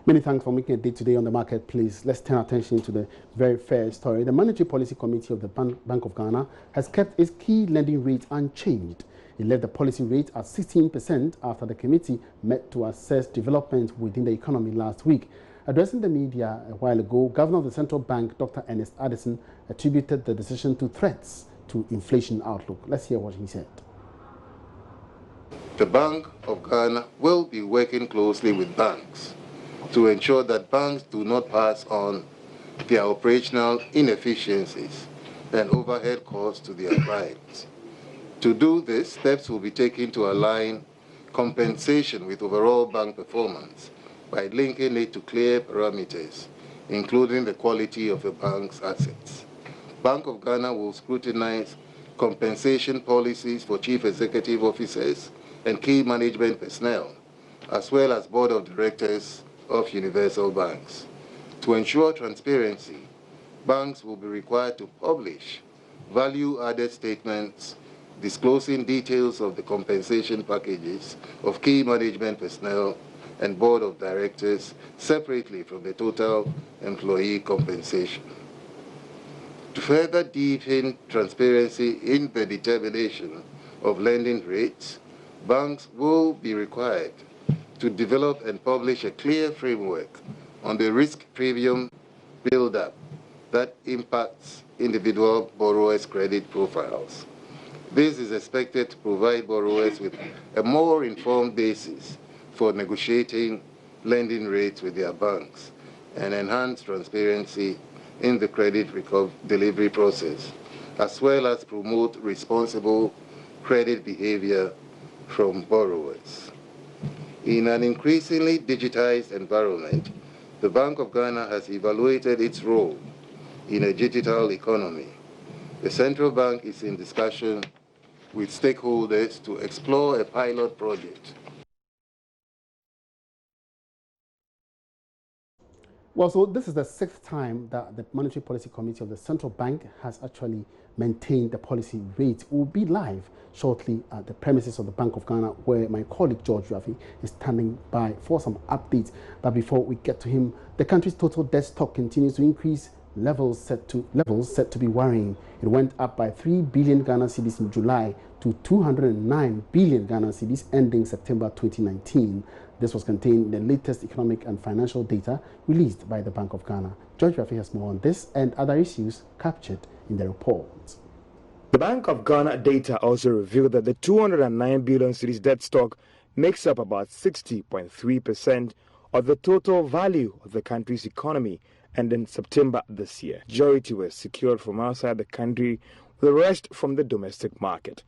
Many thanks for making a day today on the marketplace. Let's turn attention to the very fair story. The Monetary Policy Committee of the Bank of Ghana has kept its key lending rate unchanged. It left the policy rate at 16% after the committee met to assess development within the economy last week. Addressing the media a while ago, Governor of the Central Bank, Dr. Ernest Addison, attributed the decision to threats to inflation outlook. Let's hear what he said. The Bank of Ghana will be working closely with banks to ensure that banks do not pass on their operational inefficiencies and overhead costs to their clients. To do this, steps will be taken to align compensation with overall bank performance by linking it to clear parameters, including the quality of the bank's assets. Bank of Ghana will scrutinize compensation policies for chief executive officers and key management personnel, as well as board of directors of universal banks. To ensure transparency, banks will be required to publish value-added statements disclosing details of the compensation packages of key management personnel and board of directors separately from the total employee compensation. To further deepen transparency in the determination of lending rates, banks will be required to develop and publish a clear framework on the risk premium build-up that impacts individual borrowers' credit profiles. This is expected to provide borrowers with a more informed basis for negotiating lending rates with their banks and enhance transparency in the credit delivery process, as well as promote responsible credit behavior from borrowers. In an increasingly digitized environment, the Bank of Ghana has evaluated its role in a digital economy. The central bank is in discussion with stakeholders to explore a pilot project. Well, so this is the 6th time that the Monetary Policy Committee of the Central Bank has actually maintained the policy rate. We'll be live shortly at the premises of the Bank of Ghana, where my colleague George Raffi is standing by for some updates. But before we get to him, the country's total debt stock continues to increase, levels set to be worrying. It went up by 3 billion Ghana cedis in July to 209 billion Ghana cedis ending September 2019. This was contained in the latest economic and financial data released by the Bank of Ghana. George Raffi has more on this and other issues captured in the report. The Bank of Ghana data also revealed that the 209 billion cedis debt stock makes up about 60.3% of the total value of the country's economy, and in September this year. Majority was secured from outside the country, with the rest from the domestic market.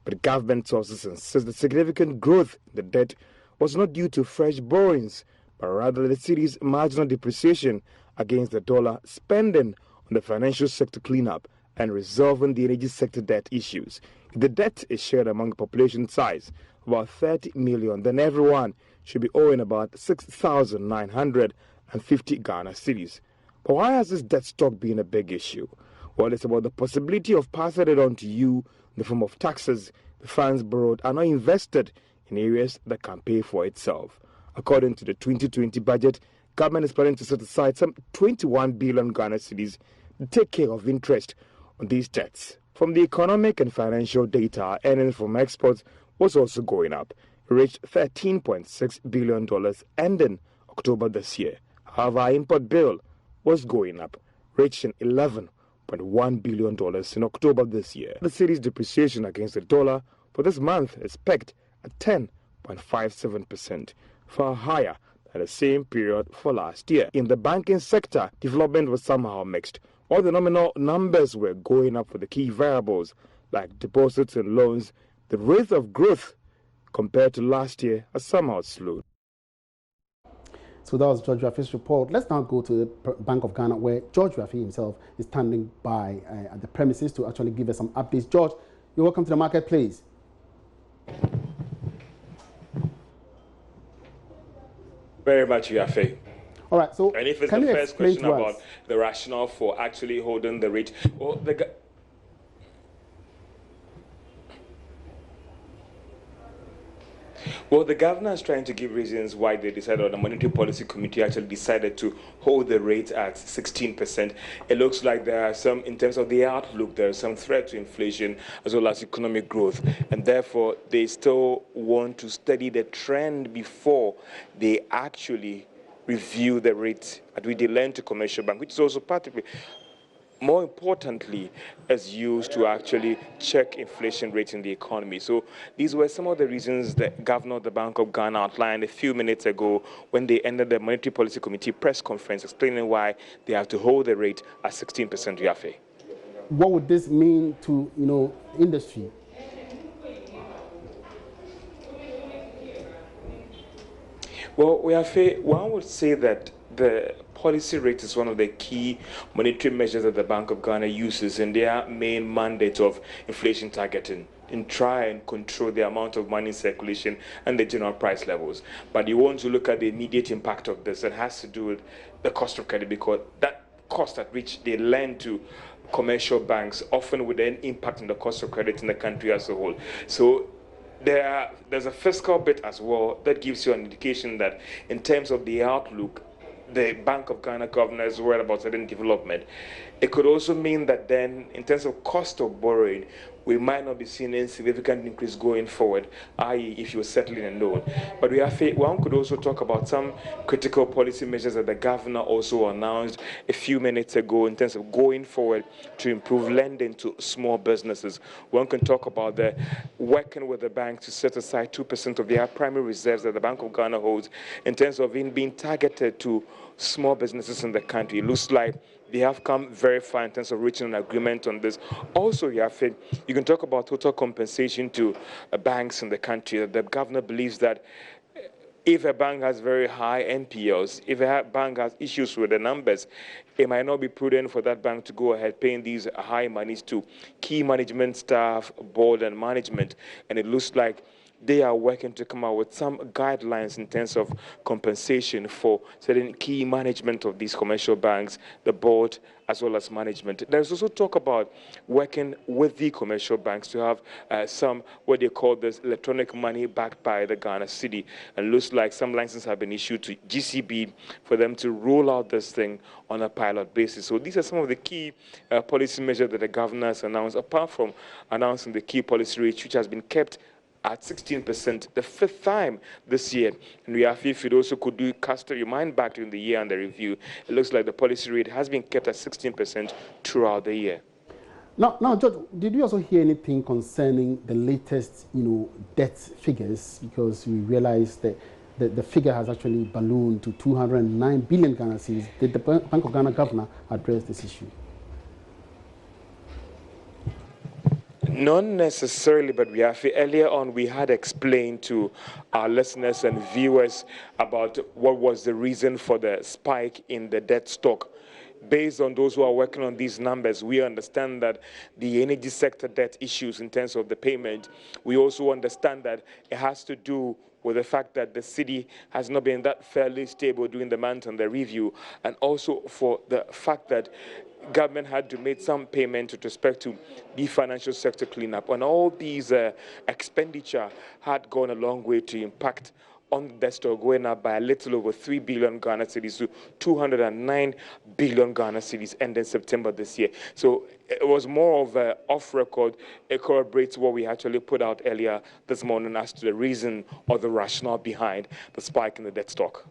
But government sources insist that significant growth in the debt was not due to fresh borrowings, but rather the city's marginal depreciation against the dollar, spending on the financial sector cleanup, and resolving the energy sector debt issues. If the debt is shared among the population size, about 30 million, then everyone should be owing about 6,950 Ghana cedis. But why has this debt stock been a big issue? Well, it's about the possibility of passing it on to you in the form of taxes. The funds borrowed are not invested in areas that can pay for itself. According to the 2020 budget, government is planning to set aside some 21 billion Ghana cedis to take care of interest on these debts. From the economic and financial data, earnings from exports was also going up. It reached $13.6 billion ending October this year. However, our import bill was going up, reaching $11.1 billion in October this year. The city's depreciation against the dollar for this month is pegged at 10.57%, far higher than the same period for last year. In the banking sector, development was somehow mixed. While the nominal numbers were going up for the key variables like deposits and loans, the rate of growth compared to last year has somehow slowed. So that was George Raffi's report. Let's now go to the Bank of Ghana, where George Raffi himself is standing by at the premises to actually give us some updates. George, you're welcome to the marketplace. Very much, Yafe. All right, so and if it's the first question about the rationale for actually holding the rate, Well, the governor is trying to give reasons why they decided, or the Monetary Policy Committee actually decided to hold the rate at 16%. It looks like there are some, in terms of the outlook, there is some threat to inflation as well as economic growth. And therefore, they still want to study the trend before they actually review the rate that we lend to commercial bank, which is also particularly, more importantly, is used to actually check inflation rate in the economy. So these were some of the reasons that Governor of the Bank of Ghana outlined a few minutes ago when they ended the Monetary Policy Committee press conference, explaining why they have to hold the rate at 16%. Yafe. What would this mean to, industry? Well, one would say that the policy rate is one of the key monetary measures that the Bank of Ghana uses in their main mandate of inflation targeting, and try and control the amount of money in circulation and the general price levels. But you want to look at the immediate impact of this. It has to do with the cost of credit, because that cost at which they lend to commercial banks often would then impact on the cost of credit in the country as a whole. So there's a fiscal bit as well that gives you an indication that in terms of the outlook, the Bank of Ghana governor is worried about certain development. It could also mean that then, in terms of cost of borrowing, we might not be seeing any significant increase going forward, i.e. if you're settling a loan. But one could also talk about some critical policy measures that the governor also announced a few minutes ago in terms of going forward to improve lending to small businesses. One can talk about the working with the bank to set aside 2% of their primary reserves that the Bank of Ghana holds in terms of being targeted to small businesses in the country. It looks like they have come very far in terms of reaching an agreement on this. Also, you can talk about total compensation to banks in the country. The governor believes that if a bank has very high NPLs, if a bank has issues with the numbers, it might not be prudent for that bank to go ahead paying these high monies to key management staff, board and management. And it looks like they are working to come out with some guidelines in terms of compensation for certain key management of these commercial banks, the board, as well as management. There's also talk about working with the commercial banks to have some, what they call this, electronic money backed by the Ghana city. And looks like some licenses have been issued to GCB for them to roll out this thing on a pilot basis. So these are some of the key policy measures that the governor has announced, apart from announcing the key policy rate, which has been kept at 16%, the fifth time this year. And if you also could cast your mind back during the year and the review, it looks like the policy rate has been kept at 16% throughout the year. Now, George, did you also hear anything concerning the latest, debt figures? Because we realized that the figure has actually ballooned to 209 billion Ghana cedis. Did the Bank of Ghana governor address this issue? Not necessarily, but earlier on we had explained to our listeners and viewers about what was the reason for the spike in the debt stock. Based on those who are working on these numbers, we understand that the energy sector debt issues in terms of the payment, we also understand that it has to do with the fact that the city has not been that fairly stable during the month on the review, and also for the fact that government had to make some payment with respect to the financial sector cleanup. And all these expenditure had gone a long way to impact on the debt stock, going up by a little over 3 billion Ghana cedis to 209 billion Ghana cedis ending September this year. So it was more of an off-record. It corroborates what we actually put out earlier this morning as to the reason or the rationale behind the spike in the debt stock.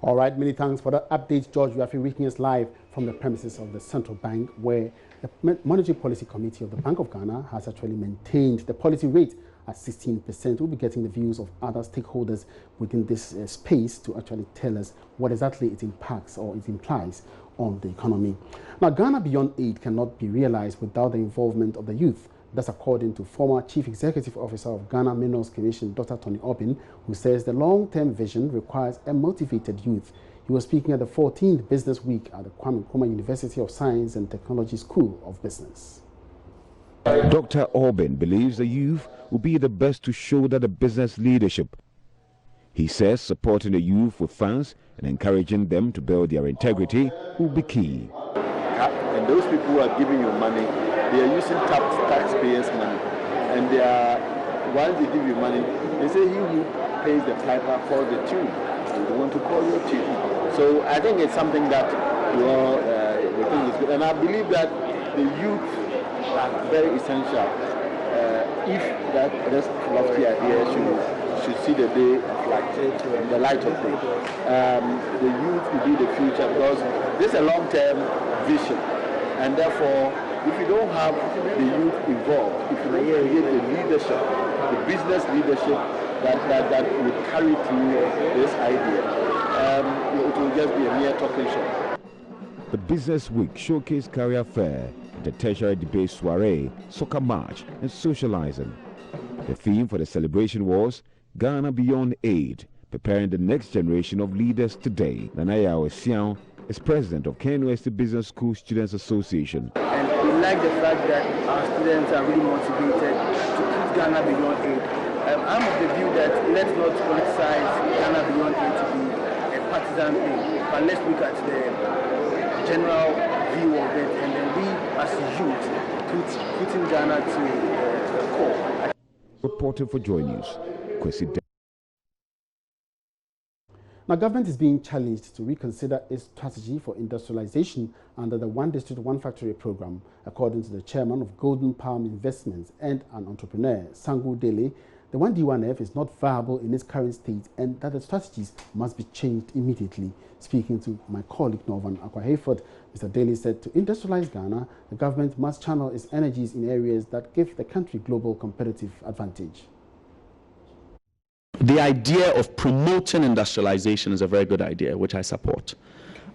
All right, many thanks for that update, George. We are reaching us live from the premises of the Central Bank, where the Monetary Policy Committee of the Bank of Ghana has actually maintained the policy rate at 16%. We'll be getting the views of other stakeholders within this space to actually tell us what exactly it impacts or it implies on the economy. Now, Ghana Beyond Aid cannot be realized without the involvement of the youth. That's according to former Chief Executive Officer of Ghana Minerals Commission, Dr. Tony Obin, who says the long-term vision requires a motivated youth. He was speaking at the 14th Business Week at the Kwame Nkrumah University of Science and Technology School of Business. Dr. Obin believes the youth will be the best to show that the business leadership. He says supporting the youth with funds and encouraging them to build their integrity will be key. And those people who are giving you money, they are using taxpayers' money, and they are once they give you money, they say he who pays the piper calls the tune. You don't want to call your tune. So I think it's something that we think is good. And I believe that the youth are very essential if this lofty idea should see the day of the light of day. The youth will be the future, because this is a long-term vision, and therefore, if you don't have the youth involved, if you don't create the leadership, the business leadership that would carry through this idea, it will just be a mere talking shop. The Business Week showcased career fair, the tertiary debate soiree, soccer match, and socializing. The theme for the celebration was Ghana Beyond Aid, preparing the next generation of leaders today. Nanaya Osian is president of KNUST Business School Students Association. And we like the fact that our students are really motivated to put Ghana Beyond Aid. I'm of the view that let's not politicize Ghana Beyond Aid to be a partisan thing, but let's look at the general view of it, and then we as youth putting Ghana to the core. Reporting for JoyNews, Kwesi. Now, government is being challenged to reconsider its strategy for industrialization under the One District, One Factory program. According to the chairman of Golden Palm Investments and an entrepreneur, Sangu Dele, the 1D1F is not viable in its current state and that the strategies must be changed immediately. Speaking to my colleague Norvan Akwa-Hayford, Mr. Daly said to industrialize Ghana, the government must channel its energies in areas that give the country global competitive advantage. The idea of promoting industrialization is a very good idea, which I support.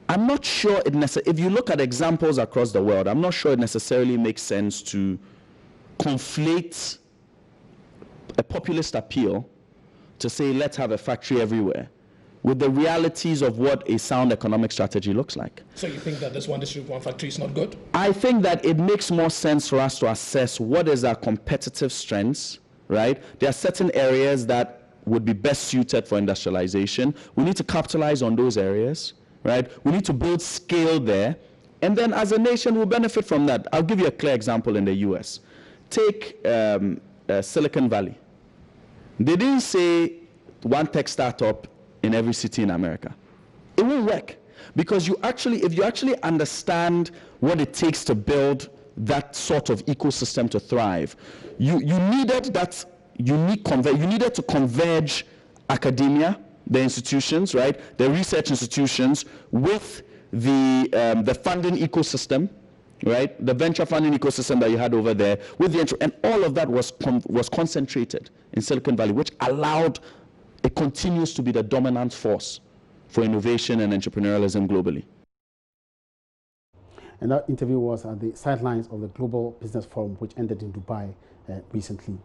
I'm not sure if you look at examples across the world, I'm not sure it necessarily makes sense to conflate a populist appeal to say let's have a factory everywhere with the realities of what a sound economic strategy looks like. So you think that this One District, One Factory is not good? I think that it makes more sense for us to assess what is our competitive strengths, right? There are certain areas that would be best suited for industrialization. We need to capitalize on those areas, right? We need to build scale there, and then as a nation we'll benefit from that. I'll give you a clear example in the US. Take Silicon Valley. They didn't say one tech startup in every city in America. It won't work, because if you actually understand what it takes to build that sort of ecosystem to thrive, you needed that unique you needed to converge academia, the institutions, right, the research institutions, with the funding ecosystem, right, the venture funding ecosystem that you had over there, with and all of that was concentrated in Silicon Valley, which allowed it continues to be the dominant force for innovation and entrepreneurialism globally. And that interview was at the sidelines of the Global Business Forum, which ended in Dubai recently.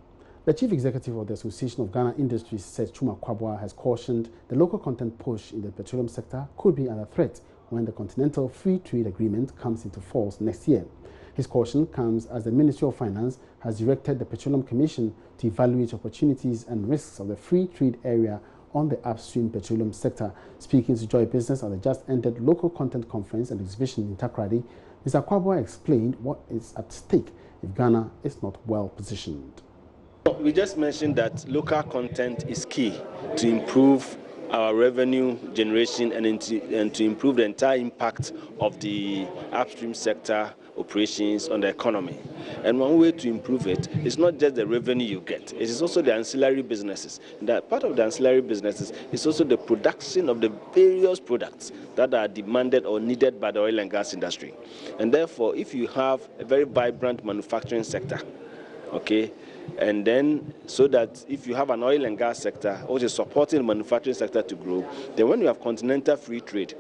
The chief executive of the Association of Ghana Industries said Chuma Kwabwa has cautioned the local content push in the petroleum sector could be under threat when the Continental Free Trade Agreement comes into force next year. His caution comes as the Ministry of Finance has directed the Petroleum Commission to evaluate opportunities and risks of the free trade area on the upstream petroleum sector. Speaking to Joy Business at the just-ended local content conference and exhibition in Takoradi, Mr. Kwabwa explained what is at stake if Ghana is not well positioned. We just mentioned that local content is key to improve our revenue generation and to improve the entire impact of the upstream sector operations on the economy. And one way to improve it is not just the revenue you get, it is also the ancillary businesses. That part of the ancillary businesses is also the production of the various products that are demanded or needed by the oil and gas industry. And therefore, if you have a very vibrant manufacturing sector, okay, and then so that if you have an oil and gas sector which is supporting the manufacturing sector to grow, then when you have continental free trade,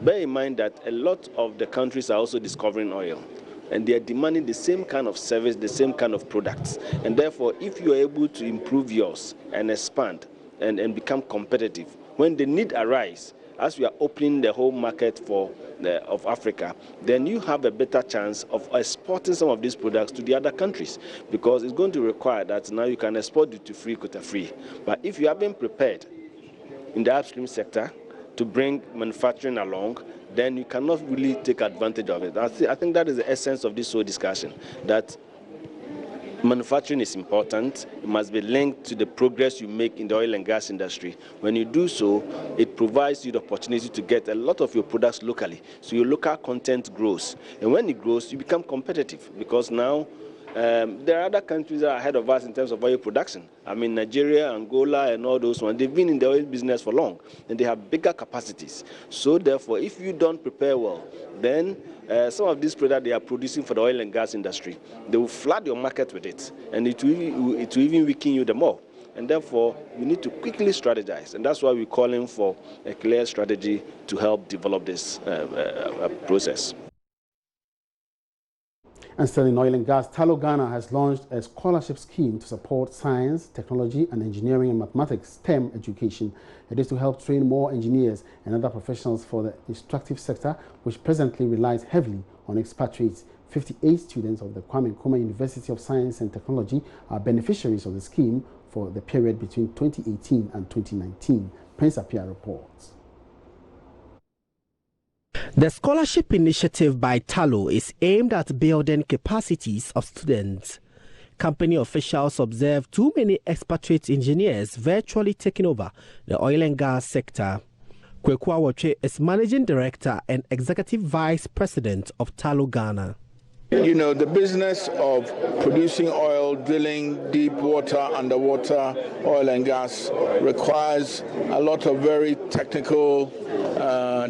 bear in mind that a lot of the countries are also discovering oil, and they are demanding the same kind of service, the same kind of products. And therefore, if you are able to improve yours and expand and become competitive, when the need arises, as we are opening the whole market of Africa, then you have a better chance of exporting some of these products to the other countries, because it's going to require that now you can export duty-free, quota-free. But if you haven't prepared in the upstream sector to bring manufacturing along, then you cannot really take advantage of it. I think that is the essence of this whole discussion, that manufacturing is important. It must be linked to the progress you make in the oil and gas industry. When you do so, it provides you the opportunity to get a lot of your products locally. So your local content grows. And when it grows, you become competitive, because now there are other countries that are ahead of us in terms of oil production. I mean, Nigeria, Angola, and all those ones, they've been in the oil business for long, and they have bigger capacities. So therefore, if you don't prepare well, then some of these products they are producing for the oil and gas industry, they will flood your market with it, and it will even weaken you the more. And therefore, we need to quickly strategize, and that's why we're calling for a clear strategy to help develop this process. And still in oil and gas, Tullow Ghana has launched a scholarship scheme to support science, technology, and engineering and mathematics STEM education. It is to help train more engineers and other professionals for the extractive sector, which presently relies heavily on expatriates. 58 students of the Kwame Nkrumah University of Science and Technology are beneficiaries of the scheme for the period between 2018 and 2019. Prince Appiah reports. The scholarship initiative by Tullow is aimed at building capacities of students. Company officials observe too many expatriate engineers virtually taking over the oil and gas sector. Kweku Awotwe is Managing Director and Executive Vice President of Tullow Ghana. You know, the business of producing oil, drilling deep water, underwater oil and gas requires a lot of very technical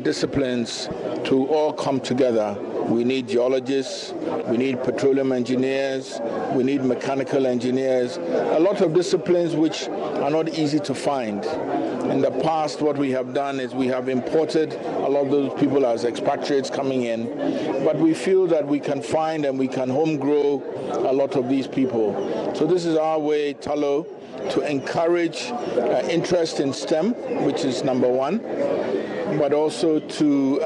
disciplines to all come together. We need geologists, we need petroleum engineers, we need mechanical engineers, a lot of disciplines which are not easy to find. In the past, what we have done is we have imported a lot of those people as expatriates coming in, but we feel that we can find and we can home grow a lot of these people. So this is our way, Tullow, to encourage interest in STEM, which is number one, but also to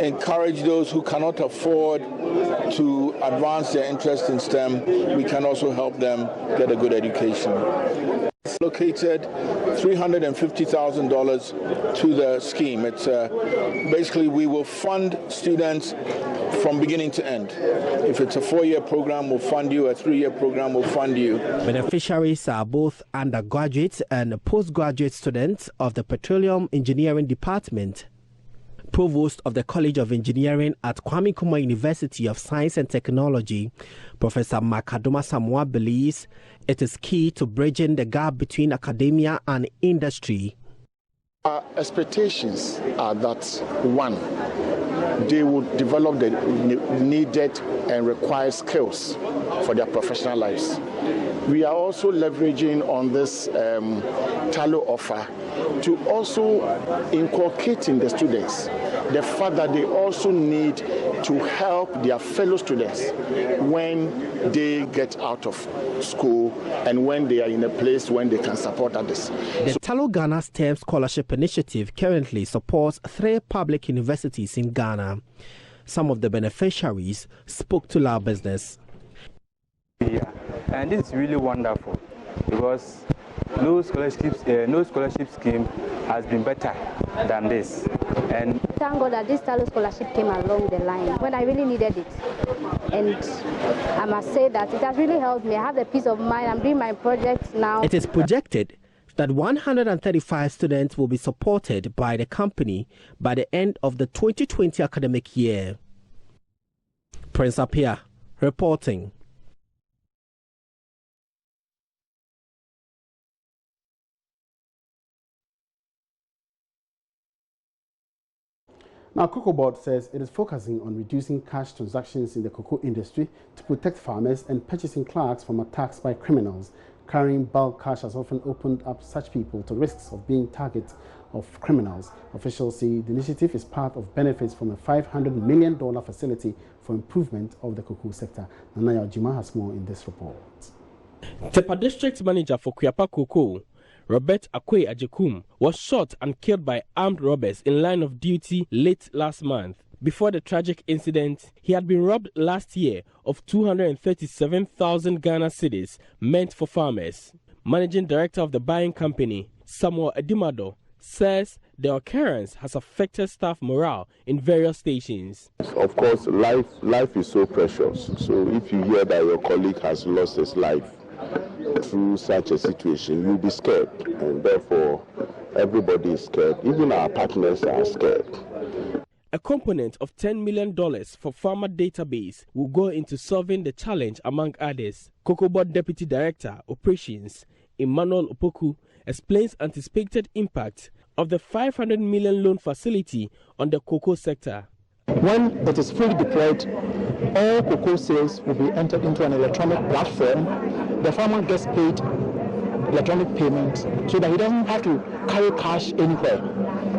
encourage those who cannot afford to advance their interest in STEM. We can also help them get a good education. Allocated $350,000 to the scheme. It's basically we will fund students from beginning to end. If it's a 4-year program, we'll fund you. A 3-year program, we'll fund you. Beneficiaries are both undergraduate and postgraduate students of the Petroleum Engineering Department. Provost of the College of Engineering at Kwame Nkrumah University of Science and Technology, Professor Makadoma Samoa believes it is key to bridging the gap between academia and industry. Our expectations are that, one, they would develop the needed and required skills for their professional lives. We are also leveraging on this Tullow offer to also inculcate in the students the fact that they also need to help their fellow students when they get out of school and when they are in a place when they can support others. The Tullow Ghana STEM Scholarship Initiative currently supports 3 public universities in Ghana. Some of the beneficiaries spoke to Loud Business. Yeah, and this is really wonderful because no scholarship scheme has been better than this. And thank God that this Tullow scholarship came along the line when I really needed it. And I must say that it has really helped me. I have the peace of mind. I'm doing my project now. It is projected that 135 students will be supported by the company by the end of the 2020 academic year. Prince Appiah reporting. Now, Cocoa Board says it is focusing on reducing cash transactions in the cocoa industry to protect farmers and purchasing clerks from attacks by criminals. Carrying bulk cash has often opened up such people to risks of being targets of criminals. Officials say the initiative is part of benefits from a $500 million facility for improvement of the cocoa sector. Nanaya Ojima has more in this report. Tepa District Manager for Kuyapa Cocoa, Robert Akwe Ajekum, was shot and killed by armed robbers in line of duty late last month. Before the tragic incident, he had been robbed last year of 237,000 Ghana cedis meant for farmers. Managing Director of the buying company, Samuel Edimado, says the occurrence has affected staff morale in various stations. Of course, life is so precious. So if you hear that your colleague has lost his life through such a situation, you'll be scared. And therefore, everybody is scared. Even our partners are scared. A component of $10 million for farmer database will go into solving the challenge, among others. Cocoa Board Deputy Director, Operations, Emmanuel Opoku, explains anticipated impact of the $500 million loan facility on the cocoa sector. When it is fully deployed, all cocoa sales will be entered into an electronic platform. The farmer gets paid electronic payments so that he doesn't have to carry cash anywhere.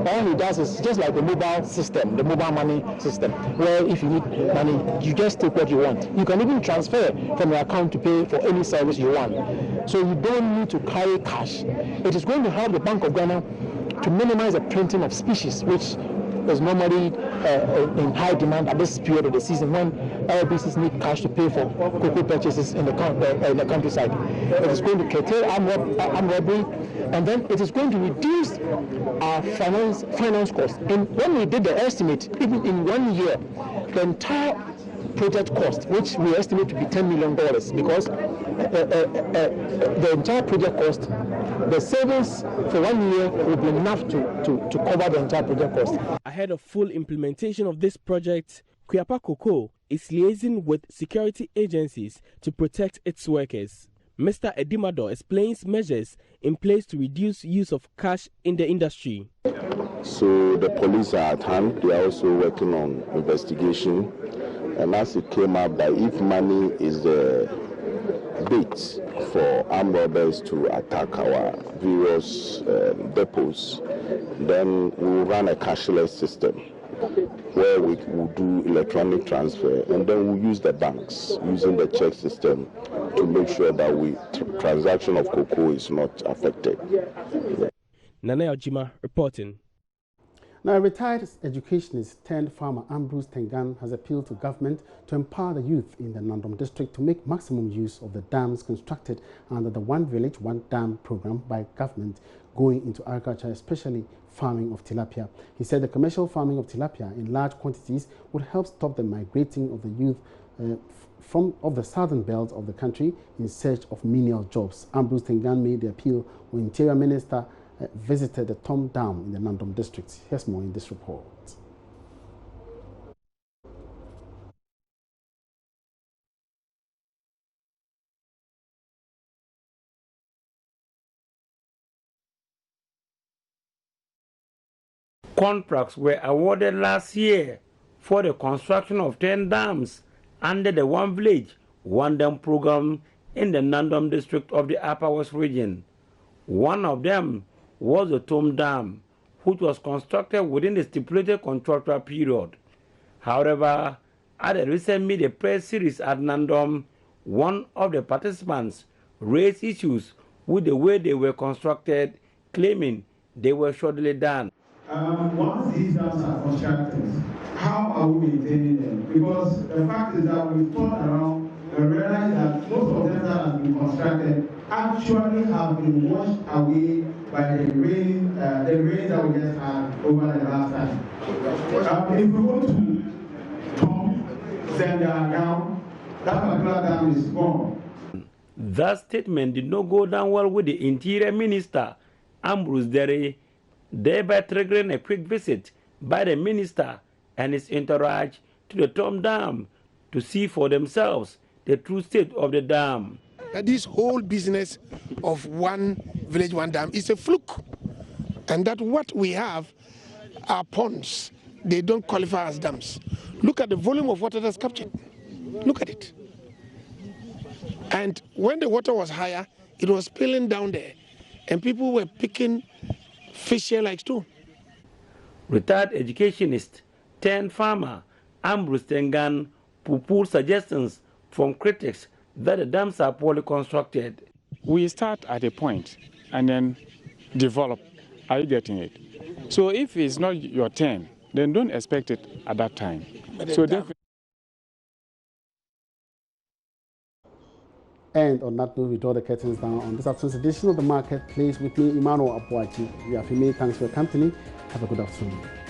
All he does is just like the mobile system, the mobile money system, where if you need money, you just take what you want. You can even transfer from your account to pay for any service you want. So you don't need to carry cash. It is going to help the Bank of Ghana to minimize the printing of species, which is normally in high demand at this period of the season when LBCs need cash to pay for cocoa purchases in the countryside. It is going to curtail armed robbery, and then it is going to reduce our finance costs. And when we did the estimate, even in 1 year, the entire project cost, which we estimate to be $10 million, because the entire project cost, the savings for 1 year will be enough to cover the entire project cost. Ahead of full implementation of this project, Kuyapa Cocoa is liaising with security agencies to protect its workers. Mr. Edimado explains measures in place to reduce use of cash in the industry. So the police are at hand. They are also working on investigation. And as it came up that if money is the bait for armed robbers to attack our various depots, then we will run a cashless system where we will do electronic transfer, and then we'll use the banks using the check system to make sure that transaction of cocoa is not affected. Nana Ojima reporting. Now, a retired educationist turned farmer Ambrose Tengan has appealed to government to empower the youth in the Nandom district to make maximum use of the dams constructed under the One Village, One Dam program by government going into agriculture, especially farming of tilapia. He said the commercial farming of tilapia in large quantities would help stop the migrating of the youth from the southern belt of the country in search of menial jobs. Ambrose Tengan made the appeal when Interior Minister visited the Tom Dam in the Nandom district. Here's more in this report. Contracts were awarded last year for the construction of 10 dams under the One Village, One Dam program in the Nandom district of the Upper West region. One of them was the Tom Dam, which was constructed within the stipulated contractual period. However, at a recent media press series at Nandom, one of the participants raised issues with the way they were constructed, claiming they were shoddily done. Once these dams are constructed, how are we maintaining them? Because the fact is that we've thought around and realized that most of them that have been constructed actually have been washed away by the rain that we just had over the last time. If we go to Tom Zenda now, that particular dam is gone. That statement did not go down well with the Interior Minister, Ambrose Derry, thereby triggering a quick visit by the minister and his entourage to the Tom Dam to see for themselves the true state of the dam. This whole business of One Village, One Dam is a fluke. And that what we have are ponds. They don't qualify as dams. Look at the volume of water that's captured. Look at it. And when the water was higher, it was spilling down there. And people were picking fish here like stone. Retired educationist turned farmer Ambrose Tengan poo-pooed suggestions from critics that the dams are poorly constructed. We start at a point and then develop. Are you getting it? So if it's not your turn, then don't expect it at that time. So And on that note, we draw the curtains down on this afternoon's edition of The Marketplace with me, Emmanuel Abuachi. We have many thanks for your company. Have a good afternoon.